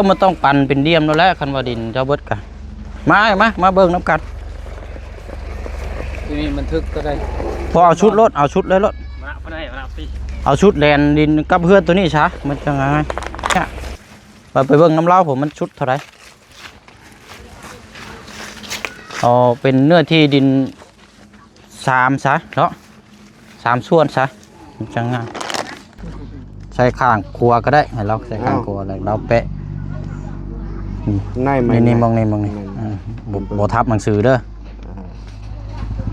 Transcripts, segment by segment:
มันต้องปั่นเป็นเดียมแล้วแหละคันว่าดินเจ้าเบิดกันมาเบิ่งน้ำกันที่นี่มันทึกก็ได้พอเอาชุดรถเอาชุดเลยรถมาพนักปีเอาชุดแลนดินกับเพื่อนตัวนี้ช้ามันจะไงเนี่ยไปเบิ่งน้ำเล้าผมมันชุดเท่าไรเอาเป็นเนื้อที่ดิน3ซะเนาะ3ส่วนซะมันจะง่ายใช้ข้างครัวก็ได้ให้เราใช้ข้างครัวแล้วเราแปะนี่มองนี่บ่ทับหนังสือเด้อ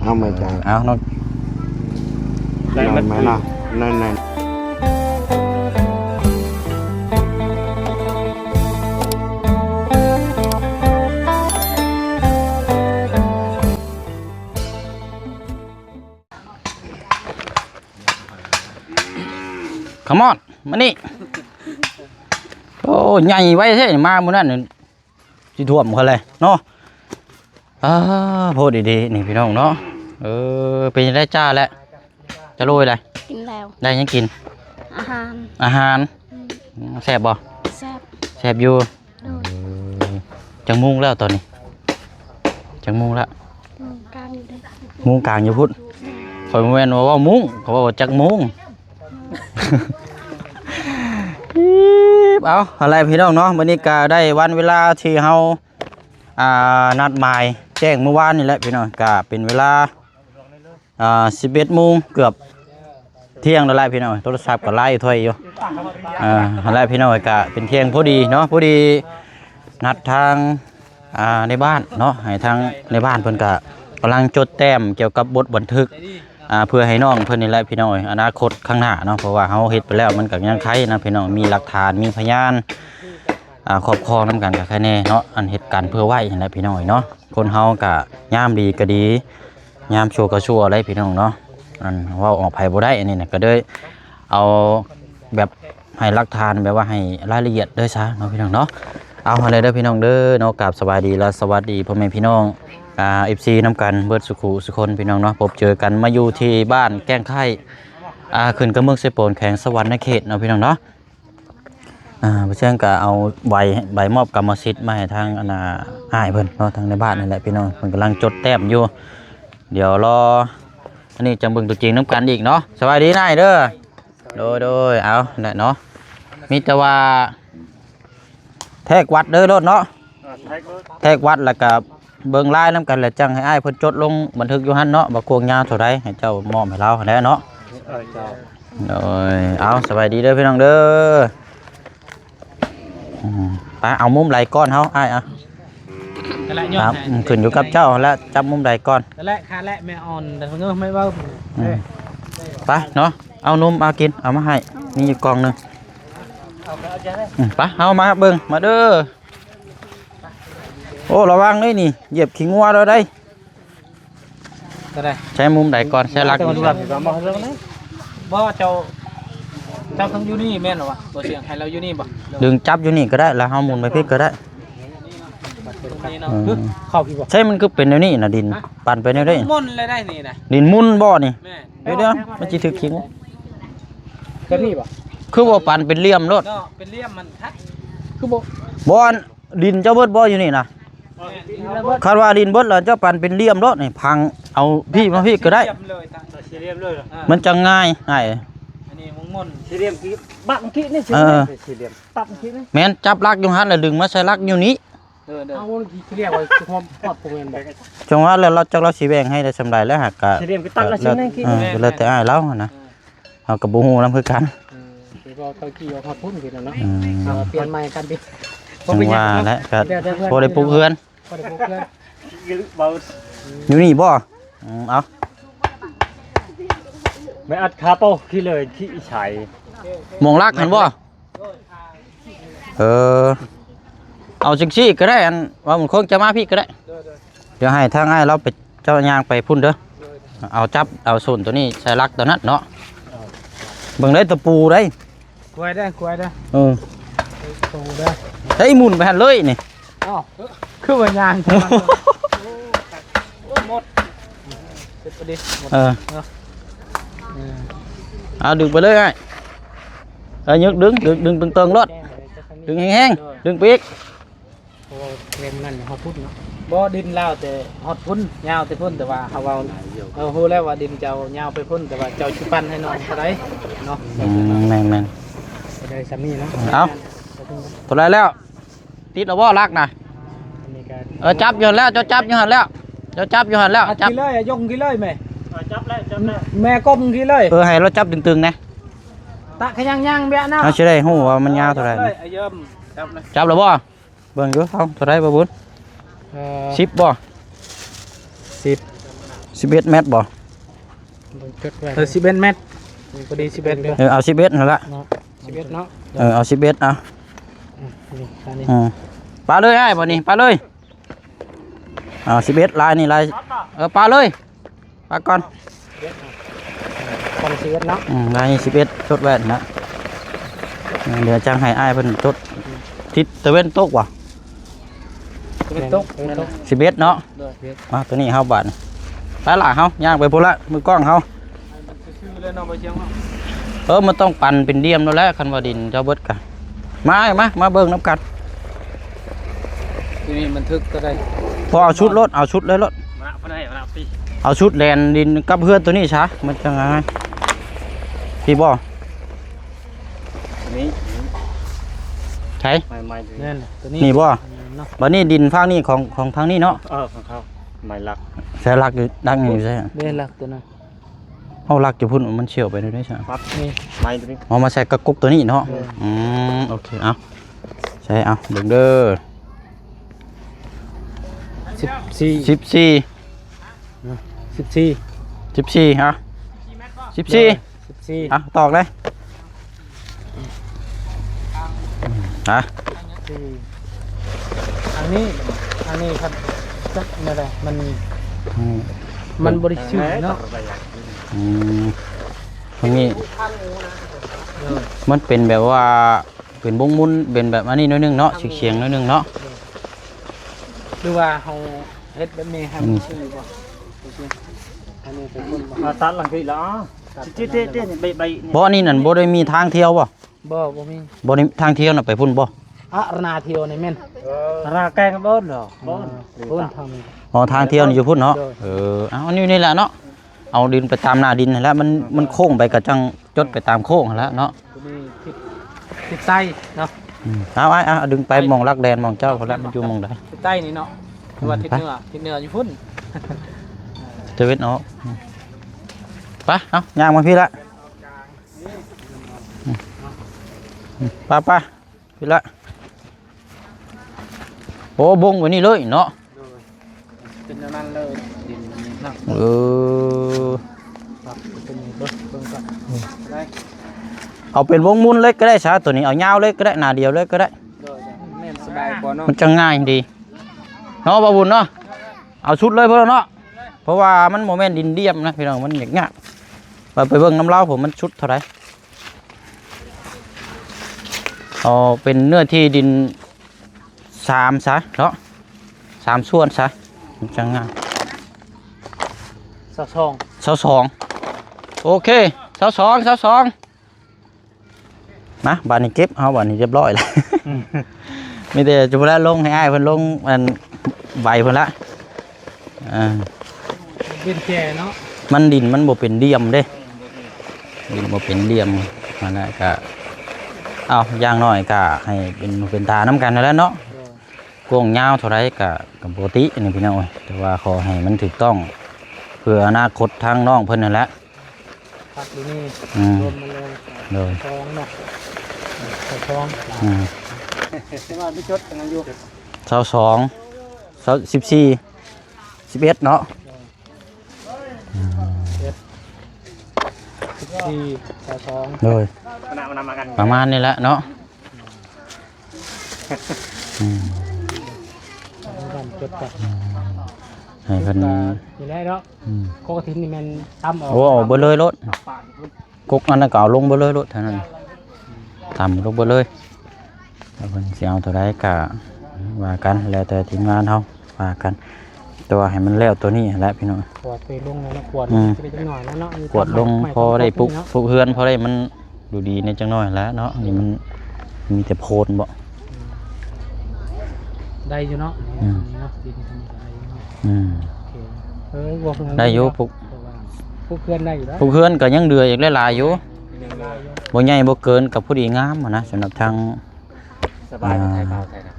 เอาไม่ใจเอาน้องได้ไหมล่ะนั่นขมอดมานี่โอ้ใหญ่ไว้ใช่มามื้อนั้นสิท่วมเขาเลยเนาะโพดดีๆนี่พี่น้องเนาะเป็นได้จ้าแล้วจะโรยอะไรกินแล้วได้ยังกินอาหารแซ่บบ่แซ่บอยู่จังมุ้งแล้วตอนนี้จังมุ้งแล้วมุ้งกลางอยู่พุ่นคอยมาเว้นว่ามุ้งเขาบอกจักมุ้งเอาอะไรพี่น้องเนาะวันนี้ก็ได้วันเวลาที่เฮานัดหมายแจ้งเมื่อวานนี่แหละพี่น้องก็เป็นเวลา11 โมงเกือบเที่ยงแล้วพี่น้องโทรศัพท์ก็ไล่ถ้วยอยู่อะไรพี่น้องก็เป็นเที่ยงพอดีเนาะพอดีนัดทางในบ้านเนาะให้ทางในบ้านเพิ่นก็กำลังจดแต้มเกี่ยวกับบทบันทึกเพื่อให้น้องเพื่อนนี่แหละพี่น้องอนาคตข้างหน้าเนาะเพราะว่าเขาเฮ็ดไปแล้วมันก็ยังไข่นะพี่น้องมีหลักฐานมีพยานครอบครองนำกันกับใครแน่เนาะอันเหตุการณ์เพื่อไหวนี่แหละพี่น้องเนาะคนเฮาก็ย่ามดีก็ดีย่ามชั่วก็ชั่วอะไรพี่น้องเนาะอันว่าออกภัยบ่ได้อันนี้นะก็เลยเอาแบบให้หลักฐานแบบว่าให้รายละเอียดด้วยซะเนาะพี่น้องเนาะเอาอะไรเด้อพี่น้องเด้อเนาะกราบสบายดีและสวัสดีพ่อแม่พี่น้องFC น้ำกันเบิดสุขุสุคนพี่น้องเนาะพบเจอกันมาอยู่ที่บ้านแก้งไข่ขึ้นกับเมืองเซโปนแข็งสวรรค์ในเขตเนาะพี่น้องเนาะเพื่อนก็เอาใบมอบกรรมสิทธิ์มาให้ทางอ้ายเพิ่นเนาะทางในบ้านนี่แหละพี่น้องเพิ่นกำลังจดแต้มอยู่เดี๋ยวรออันนี้จะเบิ่งตัวจริงน้ำกันอีกเนาะสวัสดีนายเด้อโดยเอาเนี่ยเนาะมีแต่ว่าแทกวัดเด้อรถเนาะแทกวัดแล้วก็เบิ่งลายน้ำกันแหละจังให้อ้ายเพิ่นจดลงบันทึกอยู่หั่นเนาะบ่ควงยาวเท่าใดให้เจ้ามอบให้เราแล้วเนาะโดยเอาสบายดีเด้อพี่น้องเด้อไปเอามุมไหลก้อนเฮาอ้ายครับขึ้นอยู่กับเจ้าแล้วจับมุมไหลก้อนและคาและแม่อ่อนแต่เพิ่นไม่เว้าไปเนาะเอานมมากินเอามาให้มีอยู่กล่องนึงไปเอามาเบิ่งมาเด้อโอ้ระวังเลยนี่เหยียบขี้งัวเราได้ใช้มุมไหนก่อนใช้ลักบ่เจ้าต้องอยู่นี่แม่นหรอวะบ่เสียงให้เราอยู่นี่บ่ดึงจับอยู่นี่ก็ได้แล้วเฮาหมุนไปพลิกก็ได้เข้าพี่บ่ใช่มันคือเป็นแนวนี้น่ะดินปั่นไปแนวได้มุนเลยได้นี่นะดินมุนบ่นี่เดี๋ยวมันสิถึกขี้งัวก็นี่บ่คือบ่ปั่นเป็นเหลี่ยมโลดเป็นเหลี่ยมมันทัดคือบ่ดินเจ้าเบิดบ่อยู่นี่นะคาดว่าดินเบิดแล้วเจ้าปั่นเป็นเหลี่ยมโลดนี่พังเอาพี่มาพี่ก็ได้มันจะง่ายอันนี้มุนสี่เหลี่ยมกี่บักกี่นี่สี่เหลี่ยมตับกี่นี่แม่นจับลักอยู่หั่นแล้วดึงมาใส่ลักอยู่นี้เอาสี่เหลี่ยมไว้ความปลอดภัยบ่จังว่าแล้วเราสิแบ่งให้ได้สำาใดแล้วหากก็สี่เหลี่ยมก็ตักละชิ้นนึงกี่แล้วแต่อ้ายเรานะเฮาก็บ่ฮู้นำคือกันก็ตะกี้เอาฮอดพุ่นกี่แล้วเนาะเปลี่ยนใหม่กันดิจังว่าแล้วก็บ่ได้ปลูกเฮือนอยู่นี่บ่เอาไม่อัดคาโปขี้เลยขี้ไฉมองลักเห็นบ่เอาจังซี่ก็ได้อันว่ามันคงจะมาพี่ก็ได้เดี๋ยวให้ทางอ้ายเราไปเจ้ายางไปพุ่นเด้อเอาจับเอาส่วนตัวนี้ใส่ลักตัวนั้นเนาะเบิ่งได้ตะปูได้กล้วยได้ตรงได้ได้หมุนไปหั่นเลยนี่อ้าวคือว่ายางหมดเสร็จพอดีเอาดึงไปเลยไงยึกดึงตึงรถ ดึงแห้งๆดึงปีก โอ้เล่นนั่นฮอดพุ่นเนาะบ่ดินลาวแต่ฮอดพุ่นยาวแต่พุ่นแต่ว่าเฮาเว้าฮู้แล้วว่าดินเจ้ายาวไปพุ่นแต่ว่าเจ้าสิปั้นให้น้องเท่าใดเนาะ แม่น ได้ซ้ำนี่เนาะ ๆเอาตัวไรแล้วติดแล้วบ่ลักน่ะ อันนี้ก็ จับอยู่หั่นแล้วเจ้าจับอยู่หั่นแล้วเจ้าจับอยู่หั่นแล้ว จั จั บบ เลยยกกี่เลยแม่ จับแล้ว แม่ก้มกี่เลย ให้เราจับตึงๆนะ ตะขยังยังเบี้ยนะ เอาสิได้ฮู้ว่ามันยาวเท่าไหร่ ไอ้เยิ่มจับเลย จับแล้วบ่เบิ่งอยู่เอาเท่าไหร่บ่บุญ10บ่ 10 11เมตรบ่ 11 เมตรพอดี11เด้อ เอา11นั่นละ เนาะ11เนาะ เอา11เอา นี่อันนี้ ปลาเลยไอ้บ่นี่ปลาเลยเอา11ลายนี่ลายปลาเลยปลาก่อน คน11เนาะ ลาย11จดไว้นะเดี๋ยวจังให้อ้ายเพิ่นจดทิศตะเวนตกว่ะ เป็นตกเป็นตก 11เนาะ เด้อ ตัวนี้เฮาบาดไปล่ะเฮาย่างไปพุ่นละมือกล้องเฮา ชื่อเลยเนาะบ่เชียงเนาะ มันต้องปั่นเป็นเดียมแล้วแหละคันว่าดินเจ้าเบิดกันมาเบิ่งน้ำกัน ทีนี้มันทึกก็ได้ พอเอาชุดรถเอาชุดเลยรถ มาบ่ได้มาปี เอาชุดแลนดินกับเพื่อนตัวนี้ซะมันจะง่ายพี่บ่ นี้ ใช่ ไม่ นั่นตัวนี้ นี่บ่ เนาะ บัดนี้ดินฝั่งนี้ของทางนี้เนาะ ของเขาไม่รัก แสลักอยู่ดังอยู่ใช่ เด้หลักตัวนั้น เฮาลักอยู่พุ่นมันเฉียวไปได้ใช่ ปั๊บ นี่ ไม่ตัวนี้ เอามาใส่กระกุกตัวนี้เนาะโอเคเอาใช่เอาเบิ่งเด้อ 14 14 14 14ฮะ14 ตอกเลยฮะ อันนี้ครับจักไม่ได้มันบริสุทธิ์เนาะ ตรงนี้มันเป็นแบบว่าเป็นบงมุนเป็นแบบอันนี้น้อยนึงเนาะเฉียงๆน้อยนึงเนาะ หรือว่าเฮาเฮ็ดแบบนี้ให้มันชื่อบ่อันนี้เป็นคนบ่ ตัดหลังที่แล้วเจ๊ใบ บ่นี่นั่นบ่ได้มีทางเที่ยวบ่ บ่มี บ่ได้ทางเที่ยวน่ะไปพุ่นบ่ อะนาเที่ยวนี่แม่น ราแกงบ้านเหรอ บ่นทางนี้ อ๋อทางเที่ยวนี่อยู่พุ่นเนาะเอานี่แหละเนาะเอาดินไปตามหน้าดินนั่นแหละมันโค้งไปก็จังจดไปตามโค้งนั่นแหละเนาะ ตัวนี้ทิศใต้เนาะ เอาดึงไปมองลักแดนมองเจ้าพุ่นละมันอยู่มองใด ทิศใต้นี่เนาะหรือว่าทิศเหนืออยู่พุ่น เทเวศเนาะไปเอาย่างมาพี่ละไปพี่ละโอ้บงไว้นี่เลยเนาะ เป็นนั้นเลยดินนี่เนาะ ครับเป็นเบิ่งก่อนได้ เอาเป็นวงมุนเล็กก็ได้ซะตัวนี้เอายาวเล็กก็ได้หน้าเดียวเล็กก็ได้ แม่นสบายกว่าเนาะ มันจะง่ายดีเนาะบ่บุญเนาะเอาชุดเลยเพิ่นเนาะเพราะว่ามันโมเมนต์ดินเดียมนะพี่น้องมันยากไปเบิ่งน้ำเล้าผมมันชุดเท่าไหร่เอาเป็นเนื้อที่ดิน3ซะเนาะ3ส่วนซะมันจะง่าย 22 22โอเค22นะบ้านนี้เก็บเอาบ้านนี้เรียบร้อยแล้ว มีแต่จุฬาลงให้อ้ายเพิ่นลงอันใบเพิ่นละเป็นแก่เนาะ มันดินมันบ่เป็นเดี่ยมเด้ดินบ่เป็นเดี่ยมนั่นแหละก็เอาอย่างน้อยก็ให้เป็นตาน้ำกันนั่นแหละเนาะกว้างยาวเท่าไรก็ปกตินี่พี่น้องแต่ว่าขอให้มันถูกต้องเพื่ออนาคตทางน้องเพิ่นนั่นแหละ ตัดอยู่นี่รวมมาเลย เลย ท้องเนาะท้องแต่ว่าพี่จดกันอยู่ 22 11เนาะ 14 22 เลย มากัน ประมาณนี้แหละเนาะ จดก่อน ให้เพิ่น นี่แหละเนาะโคกทินนี่มันทำออก โอ้เบ่เลยรถกกอันนั้นก็เอาลงเบ่เลยรถเท่านั้นทำลงเบ่เลยแล้วเพิ่นสิเอาเท่าใดก็ว่ากันแล้วแต่ทีมงานเฮาว่ากันตัวให้มันแล้วตัวนี้แหละพี่น้อง ขวดไปลงแล้วขวดไปจังหน่อยแล้วเนาะ กวดลงพอได้ปลุกเฮือนพอได้มันดูดีในจังน้อยแล้วเนาะนี่มันมีแต่โพนบ่ ได้อยู่เนาะนี่เนาะดินธรรมดาอยู่เนาะ อืม โอเคบ่เพิ่น ได้อยู่พวก ผู้เพื่อนได้อยู่แล้ว ผู้เพื่อนก็ยังเดืออีกหลายๆอยู่บ่ใหญ่บ่เกินกับผู้ดีงามอะนะสำหรับทาง สบายไทยเบาไทยนะ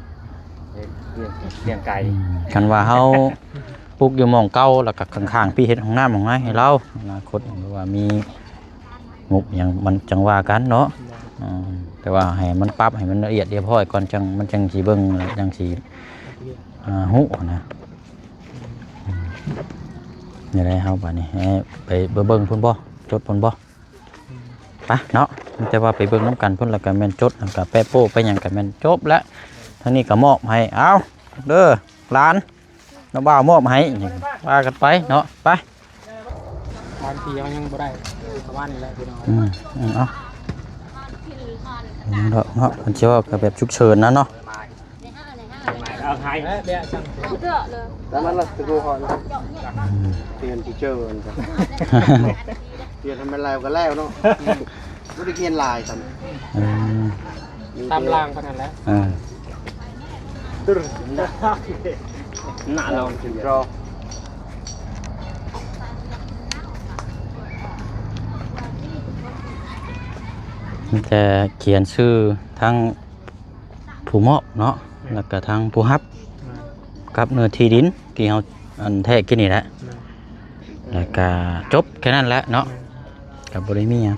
เลี้ยงไก่ กันว่าเฮาปลูกอยู่หม่องเก่าแล้วก็ข้างๆพี่เฮ็ดห้องน้ำห้องไห้ให้เราอนาคตหรือว่ามีงบหยังมันจังว่ากันเนาะแต่ว่าให้มันปรับให้มันละเอียดเรียบร้อยก่อนจังมันจังสิเบิ่งจังสิฮู้นะนี่ได้เฮาบัดนี้ให้ไปเบิ่งพุ่นบ่จดพุ่นบ่ไปเนาะแต่ว่าไปเบิ่งนํกันพุ่นแล้วก็แม่นจดแล้วก็แปะโป้ไปหยังก็แม่นจบแล้วทางนี้ก็มอบให้เอาเด้อหลานน้าบ่าวมอบให้ว่ากันไปเนาะไป บางทีมันยังบ่ได้ประมาณนี้แหละพี่น้อง เอาเนาะเนาะมันเชื่อว่าก็แบบฉุกเฉินนะเนาะ เอาไทย และเดี๋ยวสั่ง แล้วมันละสกูฮอนเปลี่ยนทีเจอร์กันครับเปลี่ยนทำเป็นลายก็แล้วเนาะไม่ได้เขียนลายครับ ตามรางขนาดแล้ว หน้าเรา ถึงรอ มันจะเขียนชื่อทั้งผู้มอบเนาะแล้วก็ทั้งผู้รับกับเนื้อที่ดินที่เราอันแท้กินนี่แหละแล้วก็จบแค่นั้นแหละเนาะกับบริมีอ่ะ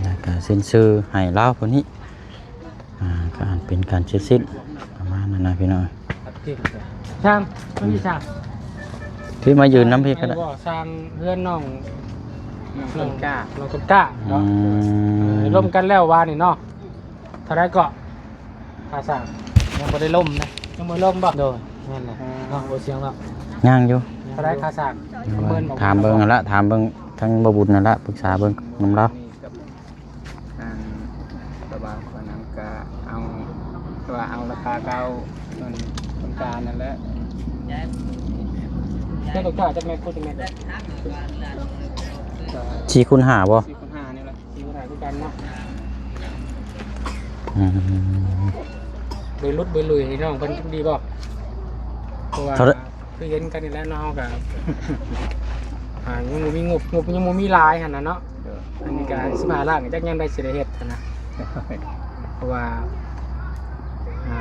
แล้วก็เซ็นชื่อให้เล่าคนนี้ก็อ่านเป็นการเช็ดสิ้นประมาณนั้นนะพี่น้อง ช่างไม่มีช่าง ที่มายืนน้ำพริกก็ได้ ช่างเพื่อนน้องต้นกล้าน้องต้นกล้าเนาะล่มกันแล้ววานี่เนาะเท่าไรก็ภาษายังไม่ได้ล่มนะยังไม่ล่มบ่โดนนั่นแหละเนาะโอเสียงเนาะ ย่างอยู่ เท่าไรภาษา ถามเบิ่งนั่นละถามเบิ่งทั้งบ่บุญนั่นละปรึกษาเบิ่งนำเรา สบายคนนั้นก็เอาว่าเอาราคาเก่าเงินคนกลางนั่นแหละ เจ้าต้นกล้าจะไม่พูดจะไม่ได้ ชีคุณหาบ่ 4,500นี่แหละ ที่ไหนด้วยกันเนาะ อืม เบลุดเบลุยให้น้องเพิ่นดีบ่เพราะว่าคือเห็นกันนี่แหละน้องกับยังบ่มีงบยังบ่มีลายหั่นน่ะเนาะอันนี้ก็15ล้านก็จักยังได้สิได้เฮ็ดหั่นนะเพราะว่า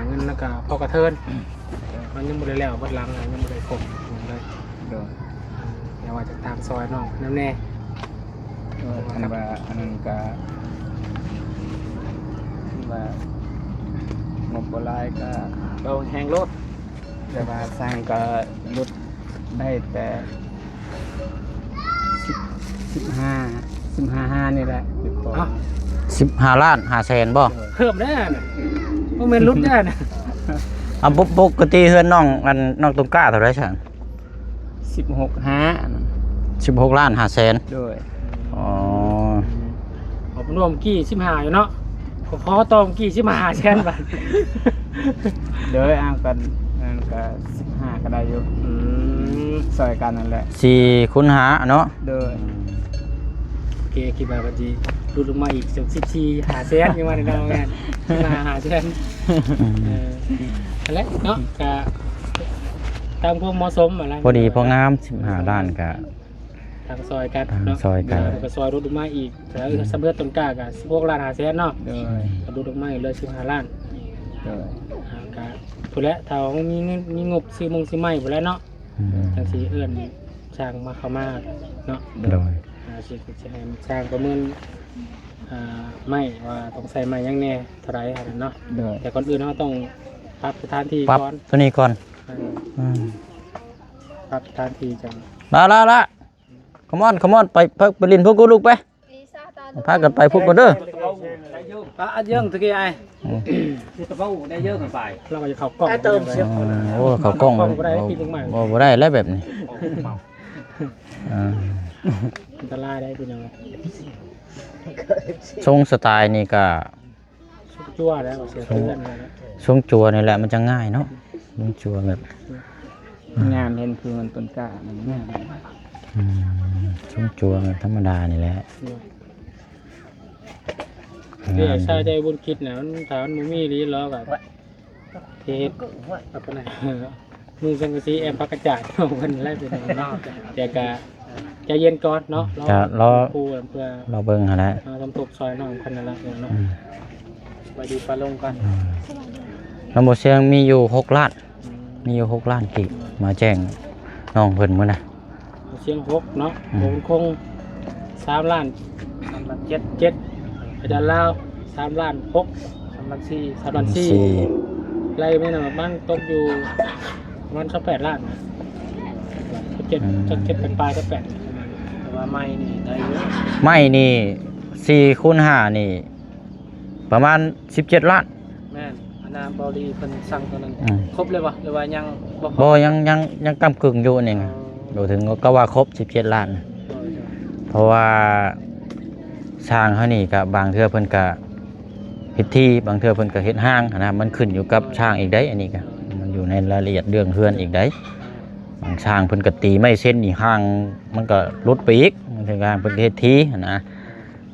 เงินแล้วก็พอกระเทินมันยังบ่ได้แล้วเบิดหลังยังบ่ได้ครบยังเลย เดี๋ยว อย่าว่าจะตามซอยน้องนำแน่ อันว่าอันนั้นก็ว่างบบ่หลายก็ เราแฮงรถ แต่ว่าสร้างก็ลดได้แต่15นี่แหละคือพอ เอ้า 15ล้าน5แสนบ่ เพิ่มได้น่ะบ่แม่นลดได้น่ะ ปกติเฮือนน้องอันน้องต้นกล้าเท่าไหร่ซั่น 16 16ล้าน5แสน ด้วย อ๋อ เอาเป็นรวมกี่15อยู่เนาะพอตอมกี่15แสนบาท เดี๋ยวเอากันนั่นก็15ก็ได้อยู่ซอยกันนั่นแหละ 4คูณ5เนาะ โดย โอเคคิดว่าบัดนี้ดูลงมาอีก14 5แสนยังว่าได้เนาะแม่น5แสนนั่นแหละเนาะก็ตามความเหมาะสมอะไร พอดีพองาม15ล้านก็ ทางซอยกันเนาะ ซอยกัน ก็ซอยรถลงมาอีกแล้วสำเร็จต้นกล้าก็16ล้าน5แสนเนาะ โดย ก็ดูลงมาอีกเลย15ล้าน โดย ก็ผู้และถ้าเขามีงบซื้อมงซื้อไม้ผู้แล้วเนาะจังสีเอื้อนช่างมาเข้ามาเนาะ โดย สิจะให้ช่างประเมินไม้ว่าต้องใส่ไม้ยังแน่เท่าไรเนาะ โดย แต่ก่อนอื่นเราต้องปรับสถานที่ ปรับ ก่อน ตัวนี้ก่อน ปรับสถานที่จัง ละคอมอนไปลินพวกกูลูกไปพากันไปพวกกูเด้อ อัดเยอะตะกี้ไอ้ กระเป๋าได้เยอะเกินไป เราก็จะเข้ากล้อง เติมเสีย โอ้เขากล้อง บ่ได้ปีนึงใหม่ บ่ได้แล้วแบบนี้ อันตรายได้พี่น้อง ทรงสไตล์นี่ก็ ชุบจั่วแล้วเสียเพื่อนแล้ว ทรงจัวนี่แหละมันจะง่ายเนาะทรงจัวแบบ งานเห็นคือมันต้นกล้ามันง่าย ทรงจัวแบบธรรมดานี่แหละ เดี๋ยวใช่ใจบุญคิดนะมันถามมันมีรีล้อแบบ เทปเอาไปไหนมือสังกะสีแอมพักกระจาดของคนไล่ไปไหนเนาะแต่ก็ใจเย็นก่อนเนาะ จะรอ ปูเพื่อ เราเบิ่งหั่นแหละ ทำตกซอยน้องคนนั่นแหละเนาะไปดีปลาลงกัน น้ำบ่เสียงมีอยู่6ล้านมีอยู่6ล้านกีบมาแจ้งน้องเพิ่นมื้อน่ะ เชียงหกเนาะคง3 ล้าน3 ล้าน7อาจารย์ลาว3 ล้าน6 3 ล้าน4 3 ล้าน4ไล่ไม่หน่อยบ้างตกอยู่ประมาณ8 ล้าน7เป็นปลายก็8แต่ว่าไม่นี่ได้เยอะ ไม้นี่4คูณ5นี่ประมาณ17ล้าน แม่นอนาบอดีเพิ่นสั่งตอนนั้นครบเลยวะหรือว่ายังบ่ครบ บ่ยังกำกึ่งอยู่นี่นะอยู่ถึงก็ว่าครบ17ล้านนะเพราะว่าสร้างเฮานี่ก็บางเทื่อเพิ่นก็เฮ็ดที่บางเทื่อเพิ่นก็เฮ็ดห้างนะมันขึ้นอยู่กับช่างอีกได้อันนี้ก็มันอยู่ในรายละเอียดเรื่องเฮือนอีกได้บางช่างเพิ่นก็ตีไม่เส้นนี่ห้างมันก็ลดไปอีกมันถึงการเพิ่นก็เฮ็ดที่นะ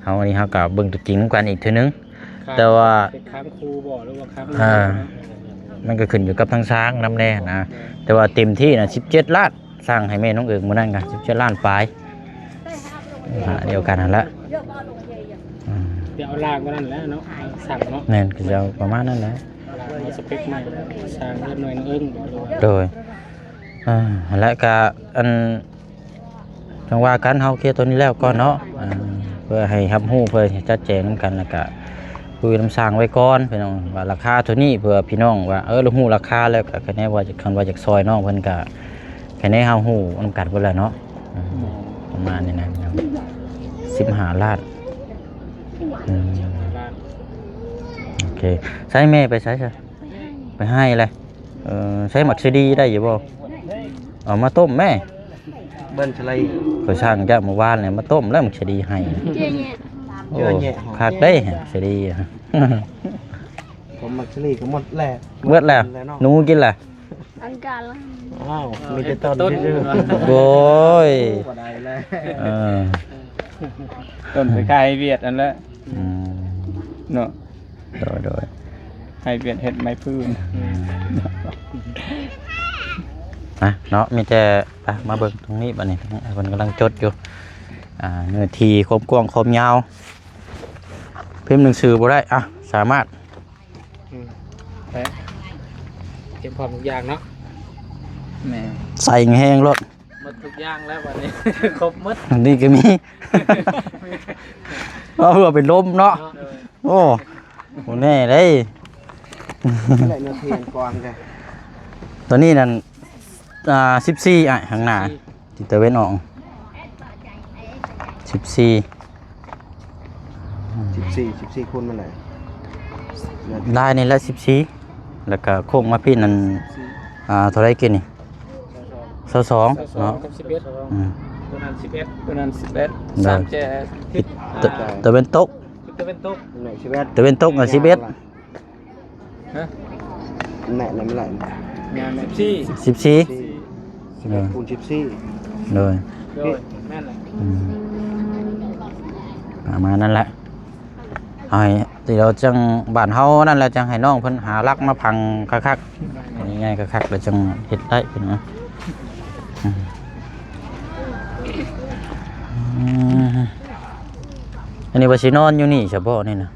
เฮาอันนี้เฮาก็เบิ่งตัวจริงกันอีกเทื่อนึงแต่ว่า เป็นค้างครูบ่หรือว่าค้าง มันก็ขึ้นอยู่กับทางช้างน้ำแน่นะแต่ว่าเต็มที่นะ17ล้านสร้างให้แม่น้องเอิงมื้อนั้นก็17ล้านปลายเดียวกันนั่นแหละ เดี๋ยวเอาลากมานั่นแหละเนาะสั่งเนาะ แม่นก็จะประมาณนั้นแหละ เอาสเปคใหม่สั่งเริ่มหน่วยน้องเอิ้งบ่หรือว่า โดยและก็อันจังว่ากันเฮาเคลียร์ตัวนี้แล้วก่อนเนาะเพื่อให้รับรู้เพื่อจัดแจงนำกันแล้วก็คุยน้ำสร้างไว้ก่อนพี่น้องว่าราคาเท่านี้เพื่อพี่น้องว่าเราฮู้ราคาแล้วก็แค่นี้ว่าจะคันว่าจากซอยน้องเพิ่นก็แค่นี้เฮาฮู้นำกันเพิ่นแหละเนาะประมาณนี้นะ15ล้านโอเคใช้แม่ไปใช้ซะไปให้เลยใช้หมักซีดีได้อยู่บ่เอามาต้มแม่ เบิ้ลชลัย ก็ช่างจะเมื่อวานเนี่ยมาต้มแล้วหมักซีดีให้โอ้คักได้ซีดี ผมมักชลีก็หมดแหละ เบิดแล้วหนูกินล่ะ อันการละ อ้าวมีแต่ต้นชื่อ โอ้ย บ่ได้เลย ต้นไปขายเวียดอันละเนาะ โดย ให้เวียดเฮ็ดไม้พื้น นะเนาะมีแต่มาเบิ่งตรงนี้บัดนี้เพิ่นกำลังจดอยู่เนื้อที่ความกว้างความยาวพิมพ์หนังสือบ่ได้สามารถ เตรียมพร้อมทุกอย่างเนาะ แม่ ใส่แห้งรถ หมดทุกอย่างแล้ววันนี้ ครบหมด นี่ก็มี เพื่อเป็นลมเนาะโอ้โหแน่เลย อะไรเนื้อเทียนกวางแก ตัวนี้นั่น14ข้างหน้าทิศตะเวนออก14 14คูณมันไหน ลายนี่ละ14แล้วก็โค้งมาพี่นั่นเท่าไรกินนี่22เนาะ กับ11ตัวนั้น11 ตัวนั้น11 3แจ ตะเวนตก จะเป็นตุ๊ก ไหนชีวิต ตะเวนตก11 ฮะ ไหนไม่ไหล งาน14 14 คูณ14 เลย โดยแม่นแหละ ประมาณนั้นแหละเอาให้ที่เราจังบ้านเฮานั่นแหละจังให้น้องเพิ่นหารักมาพังคักๆอันนี้ง่ายคักๆแล้วจังเฮ็ดได้พี่น้องอันนี้ว่าสินอนอยู่นี่เฉพาะนี่นะ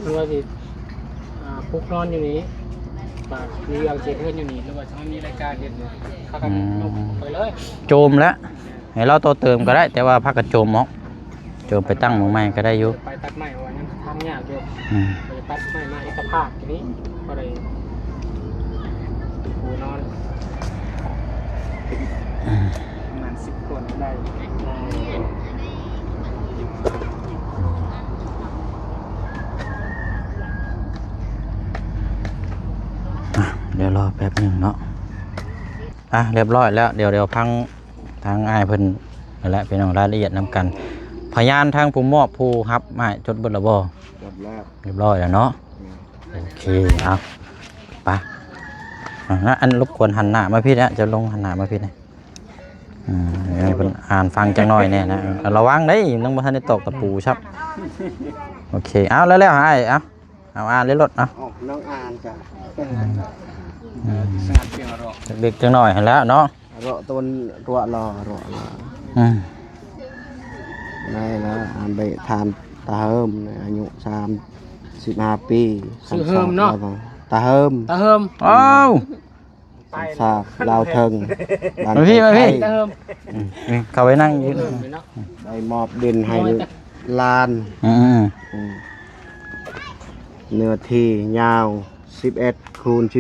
คือว่าสิพุกนอนอยู่นี้ปากมีอย่างเสียเพื่อนอยู่นี่หรือว่าถ้ามีรายการเด็ดเนี่ยเข้ากันไปเลย โจมแล้วให้เราต่อเติมก็ได้แต่ว่าพักกันโจมเนาะโจมไปตั้งหม้องไม้ก็ได้อยู่ ไปตัดไม้วันนั้นทำยากอยู่ ไปตัดไม้มาให้สภาพทีนี้ก็เลยปูนอนประมาณ10 คนได้ เดี๋ยวรอแป๊บหนึ่งเนาะเรียบร้อยแล้วเดี๋ยวพังทางอ้ายเพิ่นนั่นแหละเป็นรายละเอียดนำกันพยานทางผู้มอบผู้รับมาจดเบิดแล้วบ่ จบแล้ว เรียบร้อยแล้วเนาะโอเคเอาไปอันรบกวนหันหน้ามาพี่นะจะลงหันหน้ามาพี่นะให้เพิ่นอ่านฟังจังหน่อยแน่นะระวังเด้ต้องบ่ทันได้ตอกตะปูครับโอเคเอาแล้วอ้ายเอาอ่านเลยรถเอา ออก น้องอานจ้ะ สงัดเพียงรอ เด็กจังหน่อยหั่นแล้วเนาะ รอต้นรัวรอ อืม ได้แล้วอ่านไปทานตาเฮิมอายุ35 ปีตาเฮิม ตาเฮิม อ้าว สาบลาวเทิงบ้าน มาพี่ ไทย ตาเฮิม นี่เข้าไปนั่งยืน เนาะ ได้มอบดินให้ลาน อืม เนื้อที่ยาว11คูณ14 47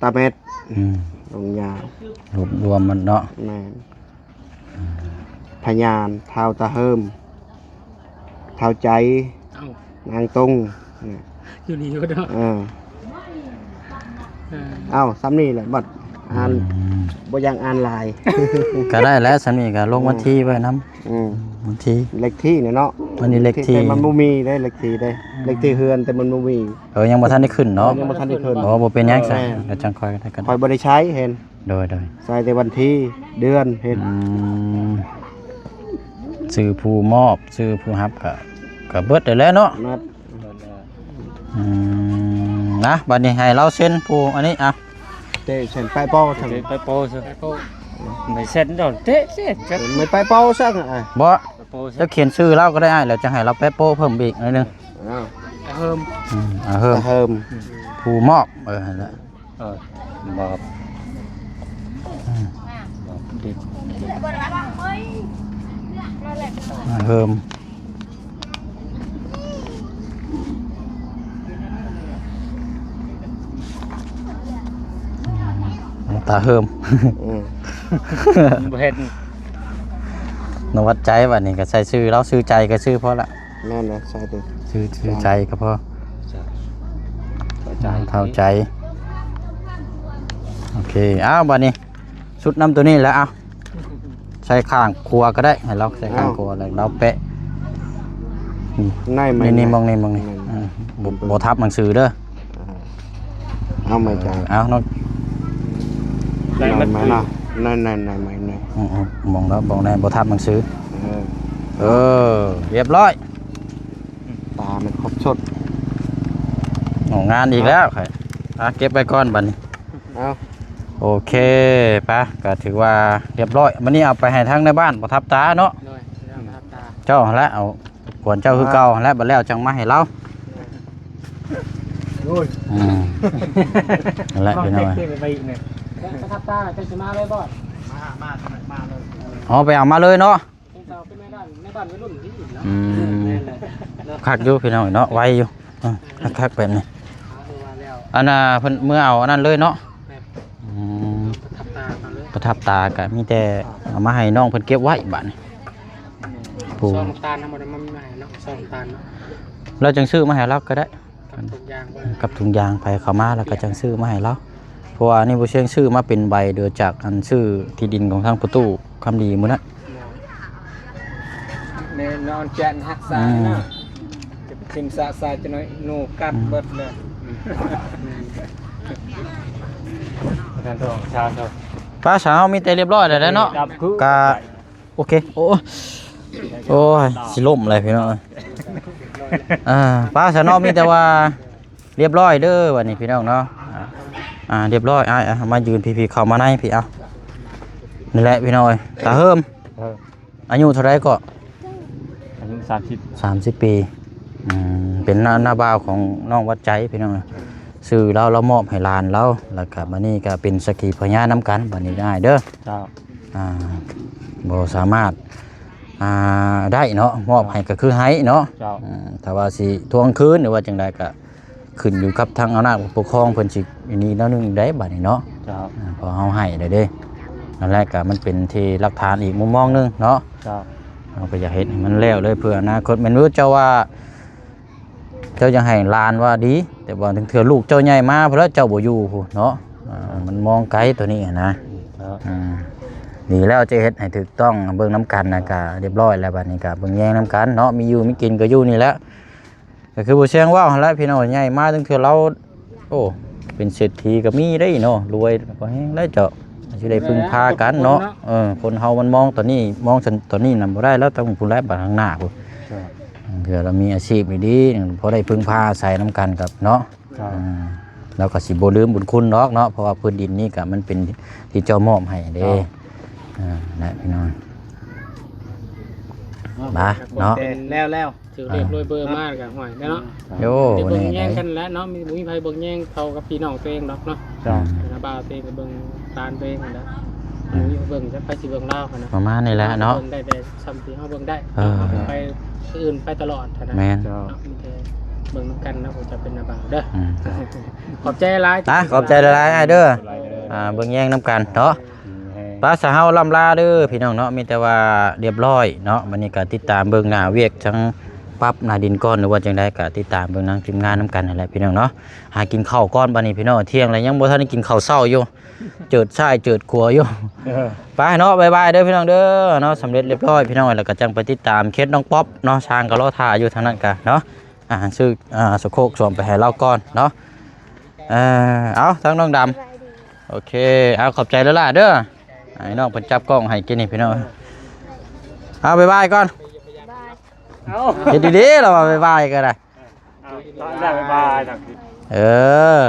ตารางเมตร อืม ลงยาว รวมมันเนาะ แม่นพยานเท้าตาเฮิมเท้าใจ เอ้าน างตุ้งเนี่ย อยู่นี่ก็เนาะ เอ้าซ้ำนี่แหละบัดอ่านบ่ยังอ่านลาย ก็ได้แล้วสามีก็ลงวันที่ไว้นำ อืม วันที่ เลขที่เนี่ยเนาะ วันนี้เลขที่ แต่มันบ่มีได้เลขที่ได้เลขที่เฮือนแต่มันบ่มี ยังบ่ทันได้ขึ้นเนาะ ยังบ่ทันได้ขึ้น อ๋อบ่เป็นหยังซะ แม่ ก็จังค่อยได้กัน คอยบ่ได้ใช้เห็น โดย ใส่แต่วันที่เดือนเห็น ซื้อผู้มอบซื้อผู้รับก็เบิดได้แล้วเนาะ นัด นะบัดนี้ให้เราเซ็นผู้อันนี้อ่ะ เตะเส้นไปเป้าทั้ง ไปโปซะ ไปโป้ ไม่เซ็นดอกเตะเซ็นครับ ไม่ไปเป้าซักอ่ะ บ่ ไปโปซะ จะเขียนชื่อเราก็ได้อ้ายแล้วจะให้เราแปะโป้เพิ่มอีกหน่อยหนึง อ้าว ตาเฮิม เพิ่ม ตาเฮิม ผู้มอบนั่นแหละ บอกเด็ก เพิ่มตาเฮิม อืม บ่เห็น นวัดใจวันนี้ก็ใส่ชื่อเราชื่อใจก็ชื่อพอละ นั่นนะใส่ตัว ชื่อใจก็พอ ใจ เท่าใจโอเคอ้าววันนี้ชุดน้ำตัวนี้แล้วเอาใส่ข้างครัวก็ได้ให้เราใส่ข้างครัวแล้วเราแปะ ในไหม นี่มองนี่บ่ทับหนังสือเด้อ เอาไหมจ้ะ เอาน้อง ในไหมเนาะในไหมใน มองแล้วมองได้บ่ทับหนังสือ เออ เออเรียบร้อย ตามันครบชด งานอีกแล้วค่ะเก็บไว้ก่อนบัดนี้ เอา โอเคปะก็ถือว่าเรียบร้อยวันนี้เอาไปให้ทางในบ้านบ่ทับตาเนาะ ด้วยเรื่องประทับตา เจ้าและเอาขวนเจ้าคือเก่าและบัดแล้วจังมาให้เรา โอ้ย นั่นแหละพี่น้อย ไปอีกเนี่ย ประทับตาจะสิมาเลยบ่ มาเลย อ๋อไปเอามาเลยเนาะ เป็นเจ้าเป็นแม่บ้านวัยรุ่นที่อยู่แล้ว ม แม่นเลย คักอยู่พี่น้อยเนาะไวอยู่คักแบบนี้ คือว่าแล้ว อันน่ะเพิ่นเมื่อเอาอันนั้นเลยเนาะ แม่ อืม ประทับตามาเลย ประทับตาก็มีแต่เอามาให้น้องเพิ่นเก็บไว้บัดนี้ผู้ ซองน้ำตาลทำหมดมันไม่ให้เนาะซองน้ำตาลเนาะ เราจังซื้อมาให้เราก็ได้ กับทุกอย่างไว้ กับถุงยางไปเข้ามาแล้วก็จังซื้อมาให้เราเพราะว่านี่บ่เชียงซื้อมาเป็นใบเดือจากอันซื้อที่ดินของทางประตูคำดีมื้อนั้น เนี่ยนอนแจนหักสายนะจะไปชิมสะสายจะน้อยหนูกัดเบิดเลยท่านทองชาครับ ป้าสาวมีแต่เรียบร้อยแล้วเนาะกะโอเคโอ้ยสิล่มเลยพี่น้องป้าสาวนอมีแต่ว่าเรียบร้อยเด้อวันนี้พี่น้องเนาะเรียบร้อยมายืนพี่ๆเข้ามาในพี่เอานี่แหละพี่น้อยตาเฮิมอายุเท่าไรก็ อายุ30 ปีเป็นหน้าบ่าวของน้องวัดใจพี่น้องซื้อเรามอบให้หลานเราแล้วก็มานี่ก็เป็นสักขีพยานน้ำกันบัดนี้ได้เด้อ เจ้า บ่สามารถได้เนาะมอบให้ก็คือให้เนาะ เจ้า ถ้าว่าสิทวงคืนหรือว่าจังใดก็ขึ้นอยู่กับทางอำนาจปกครองเพิ่นสิอันนี้แล้วนึงได้บัดนี้เนาะ เจ้า พอเฮาให้ได้เด้นั่นแหละก็มันเป็นที่หลักฐานอีกมุมมองนึงเนาะ เจ้า เราก็อยากเห็นให้มันแล้วเลยเพื่ออนาคตแม่นรู้เจ้าว่า เจ้ายังให้หลานว่าดี แต่ว่าถึงเถื่อลูกเจ้าใหญ่มาเพราะเจ้าบ่อยู่พู้นเนาะมันมองไกลตัวนี้นะดีแล้วจะเฮ็ดให้ถูกต้องเบิ่งน้ำกันนะก็เรียบร้อยแล้วบัดนี้ก็เบิ่งแยงน้ำกันเนาะมีอยู่มีกินก็อยู่นี่แหละก็คือบ่เชียงว่าวหั่นแหละพี่น้องใหญ่มาถึงเถื่อเราโอ้เป็นเศรษฐีก็มีได้เนาะรวยก็แฮงได้เจ้าสิได้พึ่งพากันเนาะคนเฮามันมองตัวนี้มองตัวนี้นำบ่ได้แล้วต้องผู้แลบัดข้างหน้าพู้ เผื่อเรามีอาชีพดีๆพอได้พึ่งพาอาศัยน้ำกันกับเนาะแล้วก็สิบ่ลืมบุญคุณเนาะเพราะว่าพื้นดินนี่ก็มันเป็นที่เจ้ามอบให้เด้นะพี่น้องมาเนาะ เป็นแล้วถือเรียบร้อยเบอร์มากกับหอยเนาะ โย เดี๋ยวเบิ่ง นี่ แย่งกันแล้วเนาะมีไผเบิ่งแย่งเขากับพี่น้องตัวเองดอกเนาะนะบ่าวตัวเองก็เบิ่งตาลตัวเองนั่นแหละมีเบิ่งจะไปสิเบิ่งลาวนะ ประมาณนี้แหละเนาะ เบิ่งได้แต่ซ้ำที่เฮาเบิ่งได้ไปอื่นไปตลอดนะ แม่น เนาะมีแต่เบิ่งกันนะผมจะเป็นนาบ่าวเด้อขอบใจหลาย ขอบใจหลายๆเด้อเบิ่งแย่งน้ำกันเนาะภาษาเฮาล่ำลาเด้อพี่น้องเนาะมีแต่ว่าเรียบร้อยเนาะวันนี้ก็ติดตามเบิ่งหน้าเวียกทั้งปรับหน้าดินก้อนหรือว่าจังไดก็ติดตามเบิ่งนางทีมงานน้ำกันนั่นแหละพี่น้องเนาะหากินข้าวก้อนบัดนี้พี่น้องเที่ยงแล้วยังบ่ทันได้กินข้าวเช้าอยู่เจิดชายเจิดครัวอยู่ไปเนาะบ๊ายบายเด้อพี่น้องเด้อเนาะสำเร็จเรียบร้อยพี่น้องแล้วก็จังไปติดตามเคสน้องป๊อปเนาะช้างก็รอท่าอยู่ทางนั้นกันเนาะซื้อสโคกสวมไปให้เราก่อนเนาะเอาทั้งน้องดำโอเคเอาขอบใจแล้วล่ะเด้อไอ้น้องเพิ่นจับกล้องให้กินนี่พี่น้องเอาบ๊ายบายก่อนเฮ็ดดีๆแล้วว่าบ๊ายบายก็ได้ ได้บาย เออ